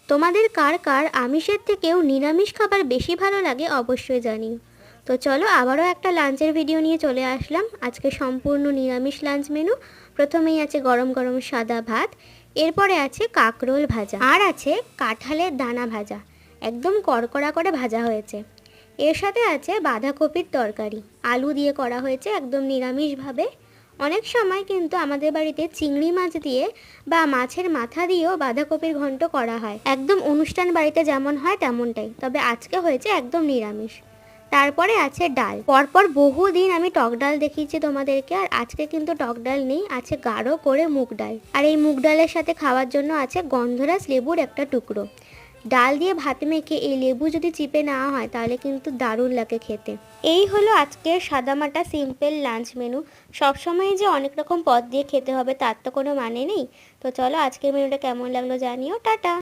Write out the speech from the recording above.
তোমাদের কার কার আমিষের থেকেও নিরামিষ খাবার বেশি ভালো লাগে অবশ্যই জানিও। তো চলো আবারও একটা লাঞ্চের ভিডিও নিয়ে চলে আসলাম। আজকে সম্পূর্ণ নিরামিষ লাঞ্চ মেনু। প্রথমেই আছে গরম গরম সাদা ভাত, এরপরে আছে কাঁকরোল ভাজা, আর আছে কাঁঠালের দানা ভাজা, একদম কড়কড়া করে ভাজা হয়েছে। এর সাথে আছে বাঁধাকপির তরকারি, আলু দিয়ে করা হয়েছে একদম নিরামিষভাবে। অনেক সময় কিন্তু আমাদের বাড়িতে চিংড়ি মাছ দিয়ে বা মাছের মাথা দিয়েও বাঁধাকপির ঘন্ট করা হয়, একদম অনুষ্ঠান বাড়িতে যেমন হয় তেমনটাই, তবে আজকে হয়েছে একদম নিরামিষ। তারপরে আছে ডাল। পরপর বহুদিন আমি টক ডাল দেখিয়েছি তোমাদেরকে, আর আজকে কিন্তু টক ডাল নেই, আছে গাঢ় করে মুগ ডাল। আর এই মুগ ডালের সাথে খাওয়ার জন্য আছে গন্ধরাজ লেবুর একটা টুকরো। ডাল দিয়ে ভাত মেখে এই লেবু যদি চিপে নেওয়া হয় তাহলে কিন্তু দারুণ লাগে খেতে। এই হলো আজকের সাদামাটা সিম্পল লাঞ্চ মেনু। সবসময় যে অনেক রকম পদ দিয়ে খেতে হবে তার তো কোনো মানে নেই। তো চলো আজকের মেনুটা কেমন লাগলো জানিও। টাটা।